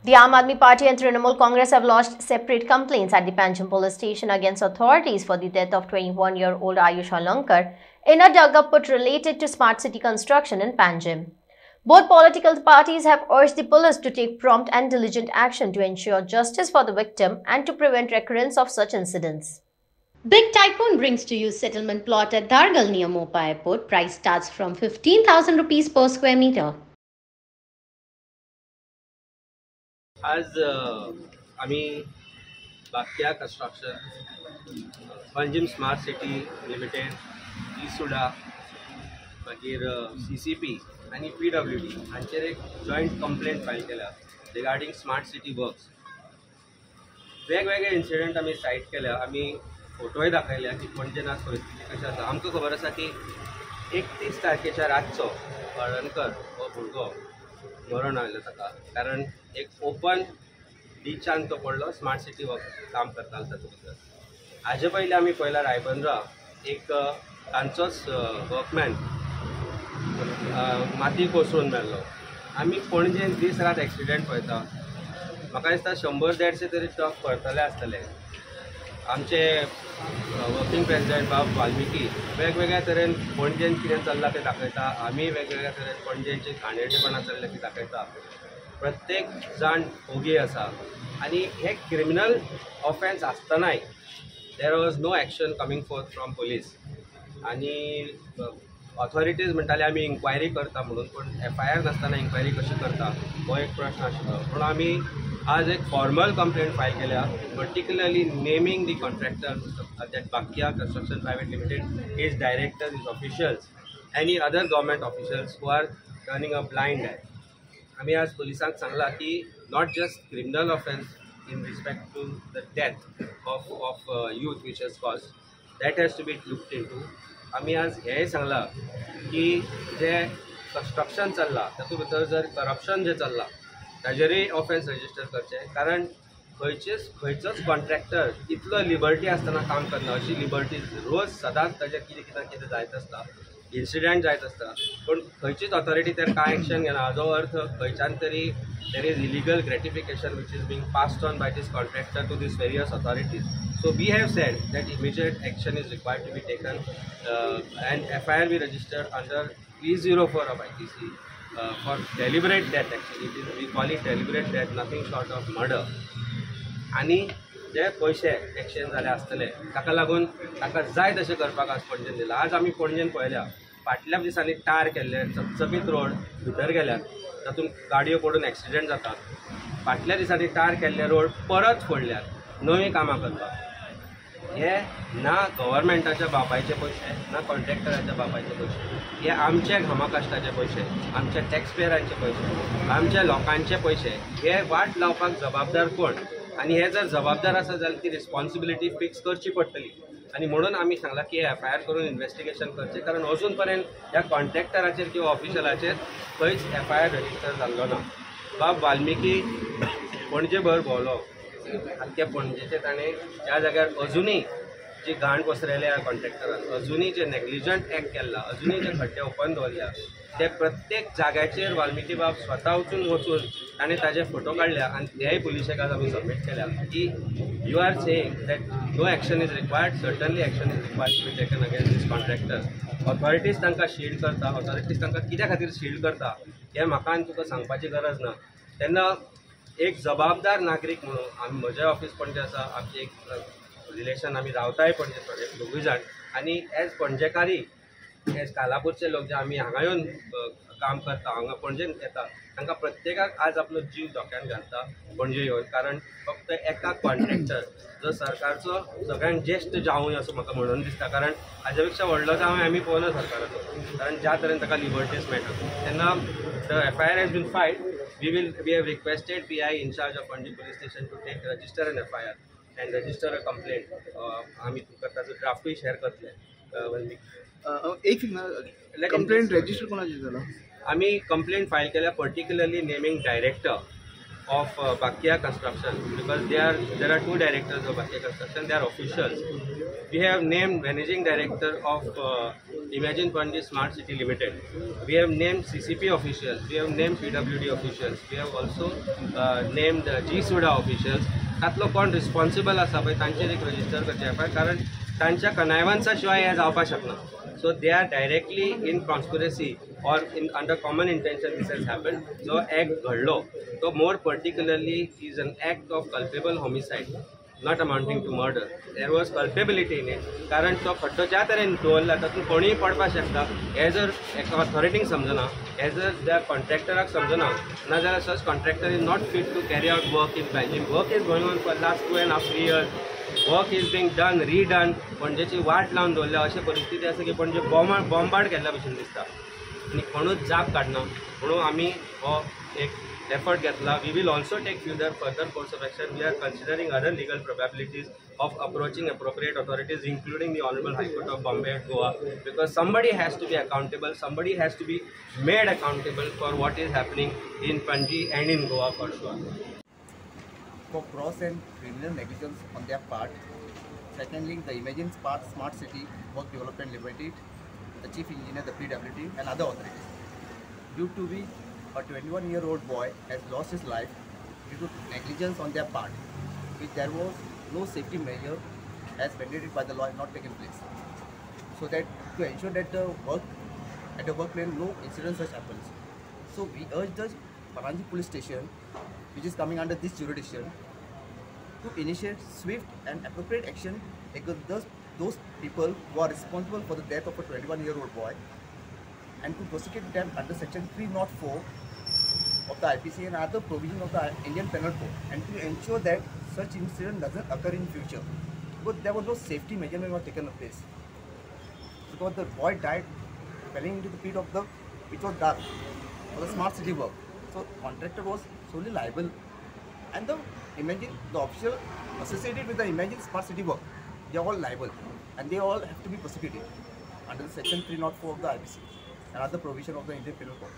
The Aam Aadmi Party and Trinamool Congress have lodged separate complaints at the Panjim police station against authorities for the death of 21-year-old Ayush Alankar in a dug-up related to smart city construction in Panjim. Both political parties have urged the police to take prompt and diligent action to ensure justice for the victim and to prevent recurrence of such incidents. Big Tycoon brings to you settlement plot at Dargal near Mopa Airport. Price starts from 15,000 rupees per square meter. आज आम्ही Bakya construction Panjim smart city limited इसुडा मागीर CCP आणि PWD हांचेर एक joint complaint file केल्या regarding smart city works. वेगवेगळे incident आमी सायट केल्या, आमी फोटोय दाखयल्या की पणजेन आज परिस्थिती कशी आसा. आमकां खबर आसा की 31 तारखेच्या रातचो कळणकर हो भुरगो मरण आयलो ताका, कारण एक ओपन बिचान तो पडलो स्मार्ट सिटी वर्क काम करतालो तातूंत भितर. हाजे पयलीं आमी पळयला रायबंद्रा एक तांचोच वर्कमॅन माती कोसळून मेल्लो. आमी पणजेन दीस रात एक्सिडेंट पळयता. म्हाका दिसता 100-150 तरी ट्रक पडटले आसतले. आमचे वर्किंग प्रेसिडेंट बाब वाल्मिकी वेगवेगळ्या तरेन पणजेन कितें चल्लां तें दाखयता. आमी वेगवेगळ्या तरेन पणजेची घाणेरडेपणां चल्ल्या ती दाखयता. प्रत्येक जाण ओगी आसा आनी हे क्रिमिनल ऑफेन्स आसतनाय there was no action coming forth from police. आनी ऑथॉरिटीज म्हणटाले आमी इन्क्वायरी करता म्हणून, पूण FIR नासतना इन्क्वायरी कशी करता हो एक प्रश्न आशिल्लो. पूण आमी आज एक फॉर्मल कंप्लेंट फायल केल्या, particularly naming the contractor that Bakya construction private limited, is director, is officials, any other government officials who are turning a blind eye. आमी आज पुलिसांक सांगला की not just criminal offence in respect to the death of youth which has caused, that has to be looked into. आमी आज हेय सांगला की जे कंस्ट्रक्शन चल्लां तातूंत भितर जर करप्शन जे चल्लां ताजेरूय ऑफेन्स रजिस्टर करचे, कारण खंयचोच कॉन्ट्रॅक्टर इतलो लिबर्टी आसतना काम करना. अशी लिबर्टी रोज सदांच ताजेर कितें जायत आसता, इन्सिडेंट जायत आसता, पूण खंयचीच ऑथॉरिटी तर कांय एक्शन घेना. हाजो अर्थ खंयच्यान तरी there is illegal gratification which is being passed on by this contractor to these various authorities. So we have said that immediate action is required to be taken and FIR be registered under 304 of IPC for deliberate death. Actually we call it deliberate death, nothing short of murder. आणि जे पयशे exchange जाले आसतले ताका लागून ताका जाय तशें करपाक आज पणजेन दिला. आज आमी पणजेन पळयल्या फाटल्या दिसांनी टार केल्ले चपचपीत रोड भितर गेल्यात, तातूंत गाडयो पडून एक्सिडेंट जातात. फाटल्या दिसांनी टार केल्ले रोड परत फोडल्यात नवीं कामां करपाक. हे ना गव्हर्मेंटाच्या बापायचे पयशे, ना कॉन्ट्रॅक्टराच्या बापायचे पयशे, हे आमचे घामा काश्टाचे पयशे, आमच्या टॅक्सपेयरांचे पयशे, आमच्या लोकांचे पयशे. हे वाट लावपाक जबाबदार कोण? आणि हे जर जबाबदार आसा जाल्यार ती रिस्पॉन्सिबिलिटी फिक्स करची पडटली. आणि म्हणून आमी सांगला की FIR करून इन्व्हेस्टिगेशन करचें, कारण अजून पर्यंत ह्या कॉन्ट्रॅक्टराचेर किंवा ऑफिशलाचेर खंयच FIR रजिस्टर जाल्लो ना. बाब वाल्मिकी पणजे भर भोंवलो, आख्या पणजेचे ताणें त्या जाग्यार अजुनूय जी घाण पसरयल्या ह्या कॉन्ट्रॅक्टरान, अजुनूय जे नेग्लिजंट एक्ट केला, अजुनूय जे खड्डे ओपन दवरल्या, ते प्रत्येक जाग्याचेर वाल्मिकी बाब स्वता वचून ताणें ताजे फोटो काडल्या आनी तेय पुलिशेक आज आमी सबमीट केल्या की you are saying that no action is required, certainly action is required to be taken against this contractor. Authorities तांकां शील्ड करता, ऑथॉरिटीज तांकां कित्या खातीर शील्ड करता हें म्हाका आनी तुका सांगपाची गरज ना. तेन्ना एक जबाबदार नागरीक म्हणून आमी, म्हजें ऑफीस पणजे आसा, आमचें एक रिलेशन, आमी रावताय पणजे थोडे दोगूय जाण, आनी एज पणजेकारी, एज कालापूरचे लोक जे आमी हांगा येवन काम करता, हांगा पणजेन येता, तांकां प्रत्येकाक आज आपलो जीव धोक्यान घालता पणजे येवन. कारण फक्त एका कॉन्ट्रॅक्टर जो सरकारचो सगळ्यांत ज्येश्ठ जावूंय असो म्हाका म्हणून दिसता, कारण हाजे पेक्षा व्हडलो जावं आमी पळोवना सरकाराचो, कारण ज्या तरेन ताका लिबर्टीज मेळटा. तेन्ना the FIR has been filed. We have requested PI in charge of Panjim police station to register an FIR and register a complaint. आम्ही ताचो ड्राफ्टूय शेअर करतले. एक कंप्लेंट रजिस्टर कोणाची झाला? आम्ही कंप्लेंट फायल केल्या, particularly naming director of Bhatia Construction, because there are two directors of Bhatia Construction. They are officials. We have named managing director of Imagine Panaji Smart City Limited. We have named CCP officials. We have named PWD officials. We have also named G Suda officials. तातलो कोण responsible आसा पळय तांचेर एक register करचें पळय, कारण तांच्या कनायवांचा शिवाय हें जावपाक शकना. So they are directly in conspiracy or under common intention this has happened. जो act घडलो तो more particularly is an act of culpable homicide, not amounting to murder. There was culpability in it. कारण तो खड्डो ज्या तरेन दवरला तातूंत कोणीय पडपाक शकता. हे जर एका ऑथॉरिटीक समजना, हे जर त्या कॉन्ट्रॅक्टराक समजना, नाजाल्यार such contractor is not fit to carry out work in Panjim. Work is going on for last 2.5-3 years. Work is being done redone. पणजेची वाट लावन दवरल्या अशी परिस्थिती आसा की पणजे बॉम्बार्ड केल्ल्या भशेन दिसता आनी कोणूच जाप काडना. म्हणून आमी हो एक एफर्ट घेतला. We will also take further course of action. We are considering other legal probabilities of approaching appropriate authorities, including the Honorable High Court of Bombay and Goa, because somebody has to be accountable, somebody has to be made accountable for what is happening in Panji and in Goa for sure. For gross and criminal negligence on their part. Secondly, the Imagine Smart City Work Development Limited, the Chief Engineer, the PWD and other authorities. Due to be a 21-year-old boy has lost his life due to negligence on their part, which there was no safety measure as mandated by the law not taken place. So that to ensure that the workplace no incident such happens. So we urge the Paranji Police Station, which is coming under this jurisdiction, to initiate swift and appropriate action against those people who are responsible for the death of a 21-year-old boy, and to prosecute them under section 304 of the IPC and other provisions of the Indian Penal Code, and to ensure that such incident doesn't occur in future. But there was no safety measurement was taken place, because the boy died falling into the pit of the which was dark for the smart city work. So contractor was solely liable, and the official associated with the Imagine Smart City work, they are all liable, and they all have to be prosecuted under section 304 of the IPC and other provision of the Indian Penal Code.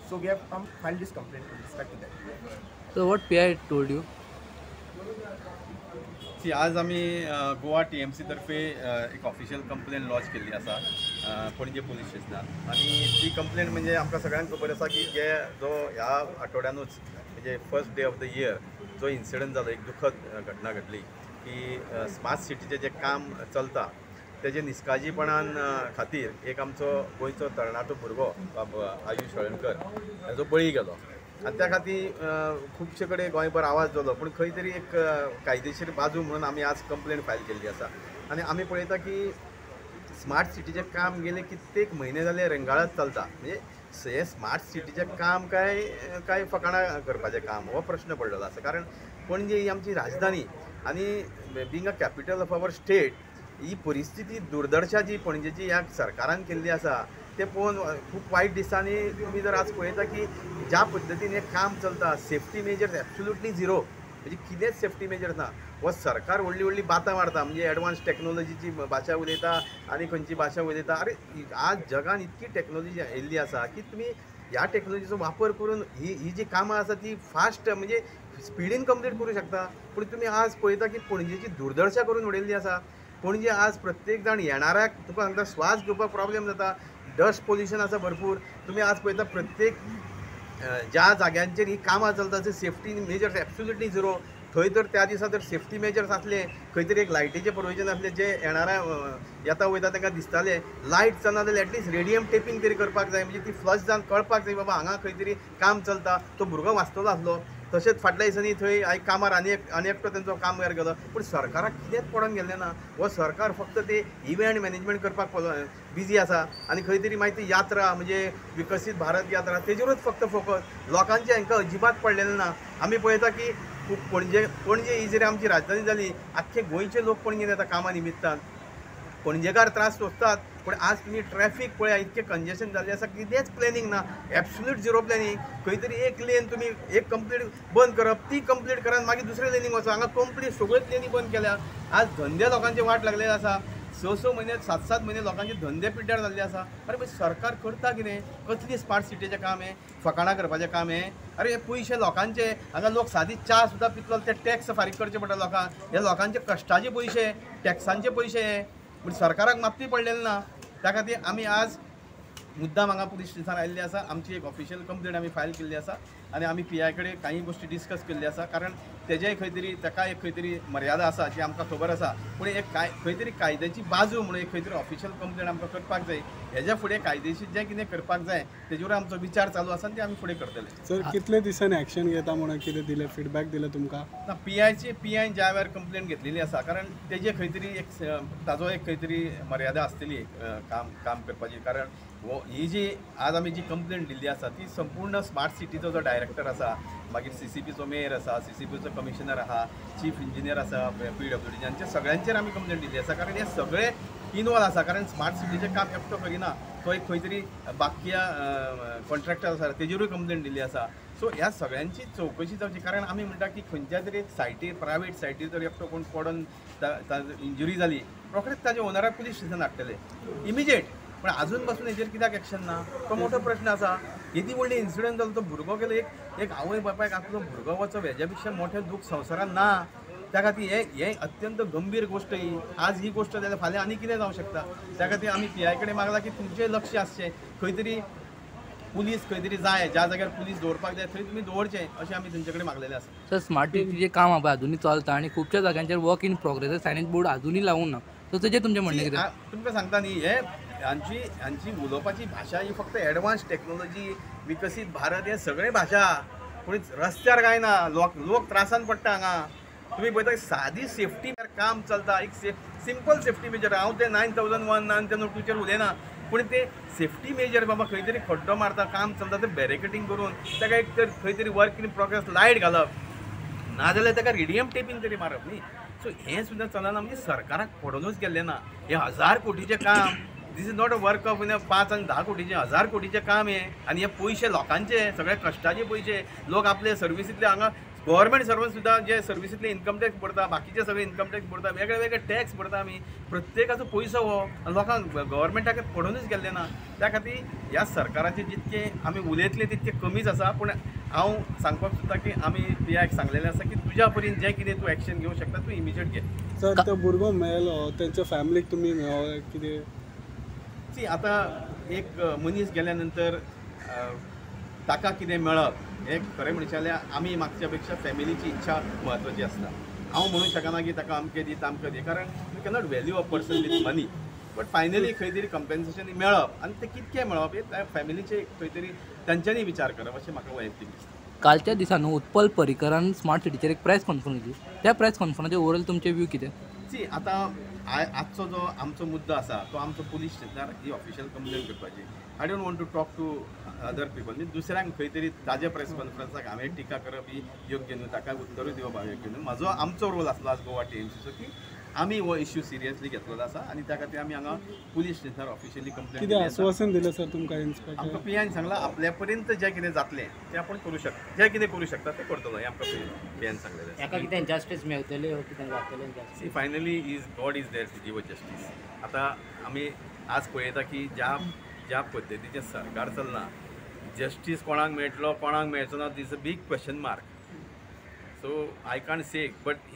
So we have filed this complaint with respect to that. So what PI told you? See आज आमी Goa TMC तर्फे एक official complain launch केल्ली आसा पणजे police स्टेशनार. आनी ती कंप्लेन म्हणजे आमकां सगळ्यांक खबर आसा की जो ह्या आठवड्यानूच म्हणजे first day of the year जो इन्सिडंट जालो, एक दुखद घटना घडली की स्मार्ट सिटीचें जें काम चलता तेजे निश्काळजीपणान खातीर एक आमचो गोंयचो तरणाटो भुरगो आयुश हळर्णकर हाजो बळी गेलो. आनी त्या खातीर खुबशे कडेन गोंयभर आवाज जालो, पूण खंय तरी एक कायदेशीर बाजू म्हणून आमी आज कंप्लेन फायल केल्ली आसा. आनी आमी पळयता की स्मार्ट सिटीचें काम गेले कित्येक म्हयने जाले रेंगाळत चलता. म्हणजे हे स्मार्ट सिटीचें काम काय फकाणां करपाचें काम हो प्रश्न पडलेलो आसा. कारण पणजे ही आमची राजधानी आनी being a capital of our state, ही परिस्थिती दुर्दशा जी पणजेची ह्या सरकारान केल्ली आसा ते पळोवन खूब वायट दिसता. आनी तुमी जर आज पळयता की ज्या पद्दतीन हें काम चलता, सेफ्टी मेजर्स एब्सोल्युटली झिरो, म्हणजे कितेंच सेफ्टी मेजर्स ना. हो सरकार व्हडली व्हडली बातां मारता, म्हणजे एडवान्स टॅक्नोलॉजीची भाशा उलयता आनी खंयची भाशा उलयता. अरे आज जगान इतकी टॅक्नोलॉजी येयल्ली आसा की तुमी ह्या टॅक्नोलॉजीचो वापर करून ही जी कामां आसा ती फास्ट म्हणजे स्पिडीन कंप्लीट करूं शकता. पूण तुमी आज पळयता की पणजेची दुर्दशा करून उडयल्ली आसा. पणजे आज प्रत्येक जाण येणाऱ्याक तुका सांगता स्वास घेवपाक प्रॉब्लेम जाता, डस्ट पोल्युशन आसा भरपूर. तुमी आज पळयता प्रत्येक ज्या जाग्यांचेर ही कामां चलता थंय सेफ्टी मेजर्स एब्सोल्युटली झिरो. थंय तर त्या दिसा जर सेफ्टी मेजर्स आसले, खंय तरी एक लायटीचें प्रोविजन आसलें, जे येणाऱ्या येता वयता तांकां दिसतालें लायट चलना जाल्यार एटलीस्ट रेडियम टेपींग तरी करपाक जाय, म्हणजे ती फ्लश जावन कळपाक जाय बाबा हांगा खंय तरी काम चलता, तो भुरगो वाचतलो आसलो. तशेंच फाटल्या दिसांनी थंय कामार आनी एकटो तेंचो कामगार गेलो, पूण सरकाराक कितेंच पडोन गेल्लें ना. हो सरकार फक्त ते इव्हेंट मॅनेजमेंट करपाक बिजी आसा आनी खंय तरी मागीर ती यात्रा म्हणजे विकसीत भारत यात्रा तेजेरूच फक्त फोकस. लोकांचे हांकां अजिबात पडलेलें ना. आमी पळयता की पणजे ही जरी आमची राजधानी जाली, आख्खे गोंयचे लोक पणजेन येता कामा निमित्तान. पणजेकार त्रास सोंसतात, पूण आज तुमी ट्रॅफीक पळया इतकें कंजेशन जाल्लें आसा, कितेंच प्लॅनिंग ना, एब्सोल्यूट झिरो प्लॅनिंग. खंय तरी एक लेन तुमी एक कंप्लीट बंद करप, ती कंप्लीट करात मागीर दुसरे लेनीक वचप, हांगा कंप्लीट सगळ्योच लेनी बंद केल्या. आज धंदे लोकांचे वाट लागलेले आसा. स म्हयने 7 म्हयने लोकांचे धंदे पिड्ड्यार जाल्ले आसा. अरे भाई सरकार करता कितें? कसली स्मार्ट सिटीचें काम हें? फकाणां करपाचें काम हें? अरे हे पयशे लोकांचे, हांगा लोक सादी च्या सुद्दां पितलो ते टॅक्स फारीक करचे पडटा लोकांक. हे लोकांचे कश्टाचे पयशे, टॅक्सांचे पयशे हे. पूण सरकाराक मापती पडलेले ना. त्या खातीर आमी आज मुद्दाम हांगा पुलीस स्टेशनार आयिल्ले आसा. आमची एक ऑफिशियल कंप्लेंट आमी फायल केल्ली आसा आनी आमी PI कडेन काही गोश्टी डिस्कस केल्ली आसा. कारण तेजेय खंय तरी ताका एक खंय तरी मर्यादा आसा जी आमकां खबर आसा. पूण एक खंय तरी कायद्याची बाजू म्हणून एक खंय तरी ऑफिशियल कंप्लेंट आमकां करपाक जाय. हेज्या फुडें कायदेशीर जें कितें करपाक जाय तेजेर आमचो विचार चालू आसा आनी ते आमी फुडें करतले. सर कितले दिसांनी एक्शन घेता म्हणून कितें दिलें फीडबॅक दिलें तुमकां? ना PI ज्या वेळार कंप्लेंट घेतलेली आसा कारण तेजे खंय तरी एक ताजो एक खंय तरी मर्यादा आसतली काम करपाची. कारण ही जी आज आमी जी कंप्लेंट दिल्ली आसा ती संपूर्ण स्मार्ट सिटीचो जो डायरेक्टर आसा, मागीर CCPचो मेयर आसा, CCPचो कमिशनर आहा, चीफ इंजिनियर आसा PWD हांचे सगळ्यांचेर आमी कंप्लेंट दिल्ली आसा. कारण हे सगळे इनवॉल्व आसा. कारण स्मार्ट सिटीचें काम एकटो करिना, तो एक खंय तरी बाकीया कॉन्ट्रॅक्टर आसा तेजेरूय कंप्लेंट दिल्ली आसा. सो ह्या सगळ्यांची चवकशी जावची. कारण आमी म्हणटा की खंयच्या तरी एक सायटीर प्रायवेट सायटीर जर एकटो कोण पडून इंजुरी जाली रोखडेच ताजे ओनराक पुलीस स्टेशन हाडटले इमिजिएट. पण अजून पासून हेजेर कित्याक एक्शन ना तो मोठो प्रश्न आसा. येदी व्हडली इन्सिडंट जालो तो भुरगो गेलो, एक आवय बापायक आपलो भुरगो वचप हेज्या पेक्षा मोठें दूख संवसारान ना. त्या खातीर हे अत्यंत गंभीर गोश्ट ही. आज ही गोश्ट जाल्यार फाल्यां आनी कितें जावंक शकता. त्या खातीर आमी PI कडेन मागला की तुमचें लक्ष आसचें. खंय तरी पुलीस खंय तरी जाय, ज्या जाग्यार पुलीस दवरपाक जाय थंय तुमी दवरचें अशें आमी तुमचे कडेन मागलेलें आसा. सर स्मार्ट सिटीचें काम आपण अजूनही चलता आणि खूपशा जाग्यांचेर work in progress science board अजूनही लावून ना. तर तेजेर तुमचें म्हणणें कितें? तुमकां सांगता न्ही हे हांची उलोवपाची भाशा ही फक्त एडवान्स टेक्नॉलॉजी विकसीत भारत हे सगळे भाशा. पूण रस्त्यार काय ना, लोक त्रासान पडटा हांगा. तुम्ही पळयता सादी सेफ्टी काम चलता, एक सिंपल सेफ्टी मेजर. हांव ते 9001 902चेर उलयना, पूण ते सेफ्टी मेजर बाबा खंय तरी खड्डो मारता काम चलता ते बॅरिकेडिंग करून ताका एक तर खंय तरी वर्क इन प्रोग्रेस लायट घालप, नाजाल्यार ताका रेडियम टेपींग तरी मारप न्ही. सो हें सुद्दां चलना. म्हणजे सरकाराक पडूनच गेल्लें ना. हे 1000 कोटीचें काम, this is not a work of 5 आणि 10 कोटीचें, 1000 कोटीचें काम हे. आनी हे पयशे लोकांचे, सगळे कश्टाचे पयशे. लोक आपले सर्विसींतले हांगा गव्हर्मेंट सर्वंट सुद्दां जे सर्विसींतले इन्कम टॅक्स भरता, बाकीचे सगळे इन्कम टॅक्स भरता, वेगळे वेगळे टॅक्स भरता आमी. प्रत्येकाचो पयसो हो लोकांक गव्हर्मेंटाक पडूनच गेल्ले ना. त्या खातीर ह्या सरकाराचे जितके आमी उलयतले तितके कमीच आसा. पूण हांव सांगपाक सोदता की आमी PIक सांगलेलें आसा की तुज्या परीन जें कितें तूं एक्शन घेवंक शकता तूं इमिजिएट घे. सर तो भुरगो मेलो, तेंच्या फॅमिलीक तुमी मेळ्ळो कितें? सी आतां एक मनीस गेल्या नंतर ताका कितें मेळप हें खरें म्हणचें जाल्यार आमी मागच्या पेक्षा फॅमिलीची इच्छा म्हत्वाची आसता. हांव म्हणूंक शकना की ताका अमकें दी तामकें दी, कारण you cannot value a person with money. But finally खंय तरी कंपेन्सेशन मेळप आनी तें कितकें मेळप हे फॅमिलीचे खंय तरी तांच्यांनी विचार करप अशें म्हाका वैयक्तीक दिसता. कालच्या दिसान उत्पल पर्रीकरान स्मार्ट सिटीचेर एक प्रेस कॉन्फरन्स दिली. त्या प्रेस कॉन्फरन्साचेर ओवरऑल तुमचे व्यू कितें? सी आतां आजचो जो आमचो मुद्दो आसा तो आमचो पुलीस स्टेशनार ही ऑफिशियल कंप्लेंट करपाची. I don't want to talk to other people. म्हणजे दुसऱ्यांक खंय तरी ताजे प्रेस कॉन्फरन्साक हांवें टिका करप ही योग्य न्हू, ताका उत्तरूय दिवप योग्य न्हू. आमचो रोल आसलो आज गोवा TMCचो की आमी हो इश्यू सिरियसली घेतलेलो आसा आनी त्या खातीर आमी हांगा पुलीस स्टेशनार ऑफिशियली कंप्लेंट कितें आश्वासन दिलें सर तुमकां इन्स्पेक्टर? आमकां PIन सांगलां आपल्या पर्यंत जें कितें जातलें तें आपूण करूं शकता, जें कितें करूं शकता तें करतलो हें आमकां PIन सांगलेलें. एका कितें जस्टीस मेळटली कितें जातलें? See finally God is there to give a justice. आतां आमी आज पळयता की ज्या पद्दतीचें सरकार चलना, जस्टीस कोणाक मेळटलो कोणाक मेळचो ना this a big question mark. So I can't say but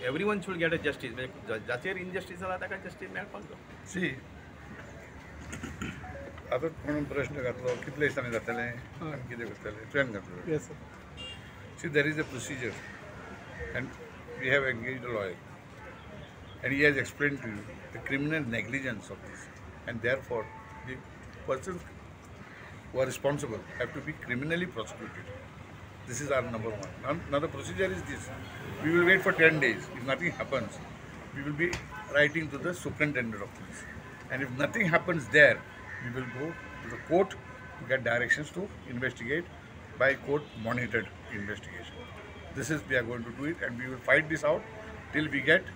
everyone should get a justice. म्हणजे जाचेर इनजस्टीस जाला ताका जस्टीस मेळपाक जाय. सी आतां कोणून प्रश्न घातलो कितले दिसांनी जातलें आनी कितें करतलें तुवें घातलो. Yes sir. See there is a procedure and we have engaged a lawyer and he has explain to you the criminal negligence of this and there for the person who are responsible have to be criminally prosecuted. This is our number one. Now the procedure is this. We will wait for 10 days. If nothing happens, we will be writing to the superintendent of police. And if nothing happens there, we will go to the court to get directions to investigate by court monitored investigation. This is, we are going to do it and we will fight this out till we get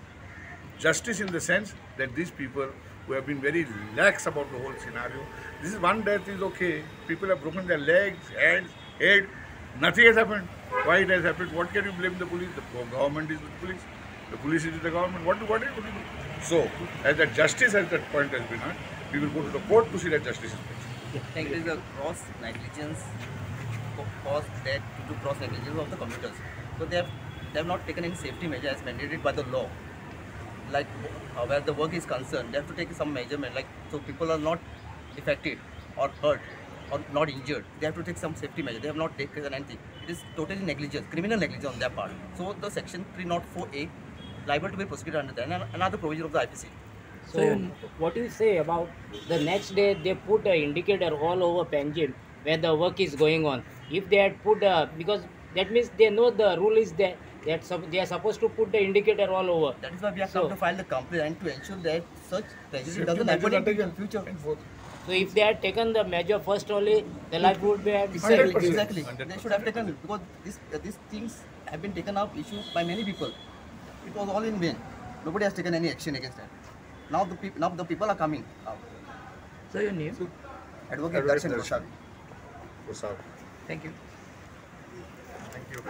justice in the sense that these people who have been very lax about the whole scenario. This is one death is okay. People have broken their legs, hands, head. Nothing has happened. Why it has happened? What can you blame the police? The government is with police. The police is the government. What are you going to do? So, as that justice at that point has been heard, we will go to the court to see that justice is done. It is a gross negligence caused death due to gross negligence of the commuters. So they have not taken any safety measure as mandated by the law. Like where the work is concerned, they have to take some measurement. Like so, people are not affected or hurt or not injured. They have to take some safety measure. They have not taken anything. It is totally negligence, criminal negligence on their part. So the section 304A liable to be prosecuted under that, and another provision of the IPC. So, what do you say about the next day they put an indicator all over Panjim where the work is going on? If they had put because that means they know the rule is there that they are supposed to put the indicator all over. That is why we have come to file the complaint and to ensure that such prejudice doesn't happen in the future. So if they had taken the measure first only, the life would be Exactly. They should have taken it because these things have been taken up issue by many people. It was all in vain. Nobody has taken any action against that. Now the people are coming out. So your name? Advocate Darshan Goshavi. Goshavi. Thank you. Thank you.